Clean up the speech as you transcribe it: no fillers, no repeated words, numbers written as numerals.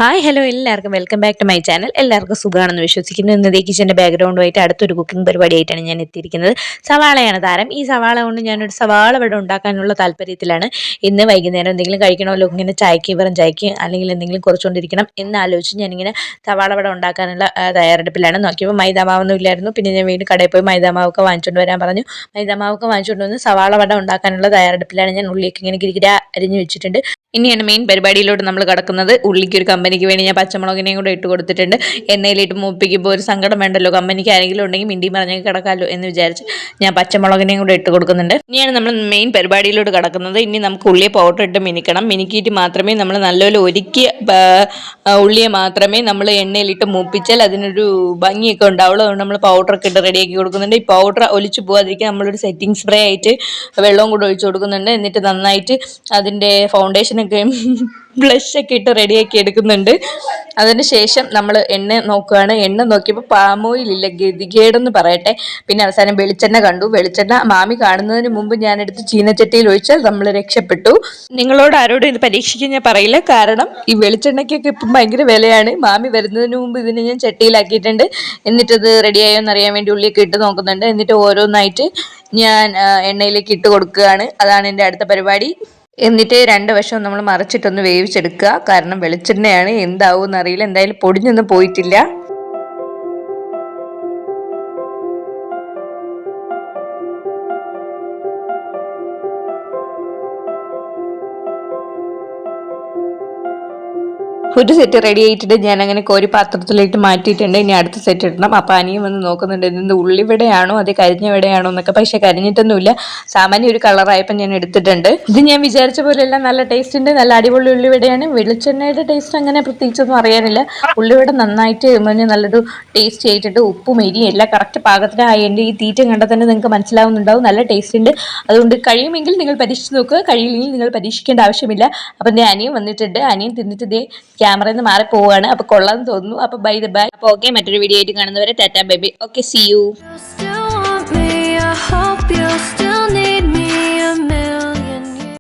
Hi hello എല്ലാവർക്കും welcome back to my channel. എല്ലാവർക്കും സുഖമാണെന്ന് വിശ്വസിക്കുന്നു. ഇന്നത്തെ കിച്ചൻ്റെ ബാക്ക്ഗ്രൗണ്ടുമായിട്ട് അടുത്തൊരു കുക്കിംഗ് പരിപാടിയായിട്ടാണ് ഞാൻ എത്തിയിരിക്കുന്നത്. സവാളയാണ് താരം. ഈ സവാള കൊണ്ട് ഞാനൊരു സവാള വട ഉണ്ടാക്കാനുള്ള താല്പര്യത്തിലാണ്. ഇന്ന് വൈകുന്നേരം എന്തെങ്കിലും കഴിക്കണമല്ലോ, ഇങ്ങനെ ചായക്ക് വെറും ചായക്ക് അല്ലെങ്കിൽ എന്തെങ്കിലും കുറച്ചുകൊണ്ടിരിക്കണം എന്നാലോചിച്ച് ഞാനിങ്ങനെ സവാള വട ഉണ്ടാക്കാനുള്ള തയ്യാറെടുപ്പിലാണ്. നോക്കിയപ്പോൾ മൈദാമാവൊന്നും ഇല്ലായിരുന്നു. പിന്നെ ഞാൻ വീണ്ടും കടയിൽ പോയി മൈദാമാവൊക്കെ വാങ്ങിച്ചുകൊണ്ട് വരാൻ പറഞ്ഞു. മൈദാമാവൊക്കെ വാങ്ങിച്ചുകൊണ്ട് വന്ന് സവാള വട ഉണ്ടാക്കാനുള്ള തയ്യാറെടുപ്പിലാണ്. ഞാൻ ഉള്ളിലേക്ക് ഇങ്ങനെ കിരികിര അരിഞ്ഞ് വെച്ചിട്ടുണ്ട്. ഇനിയാണ് മെയിൻ പരിപാടിയിലോട്ട് നമ്മൾ കിടക്കുന്നത്. ഉള്ളിക്ക് ഒരു കമ്പനിക്ക് വേണ്ടി ഞാൻ പച്ചമുളകിനെയും കൂടെ ഇട്ട് കൊടുത്തിട്ടുണ്ട്. എണ്ണയിലിട്ട് മൂപ്പിക്കുമ്പോൾ ഒരു സങ്കടം വേണ്ടല്ലോ, കമ്പനിക്ക് ആരെങ്കിലും ഉണ്ടെങ്കിൽ മിണ്ടി പറഞ്ഞേക്ക് കിടക്കാമല്ലോ എന്ന് വിചാരിച്ച് ഞാൻ പച്ചമുളകിനെയും കൂടെ ഇട്ട് കൊടുക്കുന്നുണ്ട്. ഇനിയാണ് നമ്മൾ മെയിൻ പരിപാടിയിലോട്ട് കിടക്കുന്നത്. ഇനി നമുക്ക് ഉള്ളിയെ പൗഡർ ഇട്ട് മിനിക്കണം. മിനിക്കിയിട്ട് മാത്രമേ നമ്മൾ നല്ലപോലെ ഒരുക്കിയ ഉള്ളിയെ മാത്രമേ നമ്മൾ എണ്ണയിലിട്ട് മൂപ്പിച്ചാൽ അതിനൊരു ഭംഗിയൊക്കെ ഉണ്ടാവുള്ളൂ. അതുകൊണ്ട് നമ്മൾ പൗഡറൊക്കെ ഇട്ട് റെഡിയാക്കി കൊടുക്കുന്നുണ്ട്. ഈ പൗഡർ ഒലിച്ചു പോകാതിരിക്കാൻ നമ്മളൊരു സെറ്റിംഗ് സ്പ്രേ ആയിട്ട് വെള്ളവും കൂടെ ഒഴിച്ചു കൊടുക്കുന്നുണ്ട്. എന്നിട്ട് നന്നായിട്ട് അതിൻ്റെ ഫൗണ്ടേഷനൊക്കെ ബ്ലഷൊക്കെ ഇട്ട് റെഡിയാക്കി എടുക്കുന്നുണ്ട്. അതിന് ശേഷം നമ്മൾ എണ്ണ നോക്കുകയാണ്. എണ്ണ നോക്കിയപ്പോൾ പാമോയിലില്ല, ഗതികേടെന്ന് പറയട്ടെ. പിന്നെ അവസാനം വെളിച്ചെണ്ണ കണ്ടു. വെളിച്ചെണ്ണ മാമി കാണുന്നതിന് മുമ്പ് ഞാനെടുത്ത് ചീനച്ചട്ടിയിൽ ഒഴിച്ചാൽ നമ്മൾ രക്ഷപ്പെട്ടു. നിങ്ങളോട് ആരോടും ഇത് പരീക്ഷിക്കാൻ ഞാൻ പറയില്ല, കാരണം ഈ വെളിച്ചെണ്ണയ്ക്കൊക്കെ ഇപ്പം ഭയങ്കര വിലയാണ്. മാമി വരുന്നതിന് മുമ്പ് ഇതിനെ ഞാൻ ചട്ടിയിലാക്കിയിട്ടുണ്ട്. എന്നിട്ടത് റെഡിയായോ എന്നറിയാൻ വേണ്ടി ഉള്ളിയൊക്കെ ഇട്ട് നോക്കുന്നുണ്ട്. എന്നിട്ട് ഓരോന്നായിട്ട് ഞാൻ എണ്ണയിലേക്ക് ഇട്ട് കൊടുക്കുകയാണ്. അതാണ് എൻ്റെ അടുത്ത പരിപാടി. എന്നിട്ട് രണ്ട് വശവും നമ്മൾ മറിച്ചിട്ടൊന്ന് വേവിച്ചെടുക്കുക. കാരണം വെളിച്ചെണ്ണയാണ്, എന്താവും എന്നറിയില്ല. എന്തായാലും പൊടിഞ്ഞൊന്നും പോയിട്ടില്ല. ഒരു സെറ്റ് റെഡി ആയിട്ടുണ്ട്. ഞാൻ അങ്ങനെ കോരി പാത്രത്തിലേക്ക് മാറ്റിയിട്ടുണ്ട്. ഇനി അടുത്ത സെറ്റ് ഇടണം. അപ്പം അനിയും വന്ന് നോക്കുന്നുണ്ട്, ഇത് ഉള്ളിവിടെയാണോ അത് കരിഞ്ഞവിടെയാണോ എന്നൊക്കെ. പക്ഷെ കരിഞ്ഞിട്ടൊന്നുമില്ല, സാമാന്യ ഒരു കളറായപ്പോൾ ഞാൻ എടുത്തിട്ടുണ്ട്. ഇത് ഞാൻ വിചാരിച്ച പോലെയല്ല, നല്ല ടേസ്റ്റ് ഉണ്ട്. നല്ല അടിപൊളി ഉള്ളിവിടെയാണ്. വെളിച്ചെണ്ണയുടെ ടേസ്റ്റ് അങ്ങനെ പ്രത്യേകിച്ചൊന്നും അറിയാനില്ല. ഉള്ളിവിട നന്നായിട്ട് നല്ലൊരു ടേസ്റ്റ് ആയിട്ടുണ്ട്. ഉപ്പും എരിയും എല്ലാം കറക്റ്റ് പാകത്തിനായി. എൻ്റെ ഈ തീറ്റ കണ്ടാൽ തന്നെ നിങ്ങൾക്ക് മനസ്സിലാവുന്നുണ്ടാവും, നല്ല ടേസ്റ്റ് ഉണ്ട്. അതുകൊണ്ട് കഴിയുമെങ്കിൽ നിങ്ങൾ പരീക്ഷിച്ച് നോക്കുക, കഴിയില്ലെങ്കിൽ നിങ്ങൾ പരീക്ഷിക്കേണ്ട ആവശ്യമില്ല. അപ്പം എൻ്റെ അനിയും വന്നിട്ടുണ്ട്. അനിയും തിന്നിട്ട് ഇതേ ക്യാമറയിൽ നിന്ന് മാറി പോവുകയാണ്. അപ്പോൾ കൊള്ളാമെന്ന് തോന്നുന്നു. അപ്പോൾ ബൈ ദ ബൈ. അപ്പോൾ ഓക്കെ, മറ്റൊരു വീഡിയോ ആയിട്ട് കാണുന്നവരെ tata bye bye. Okay, see U.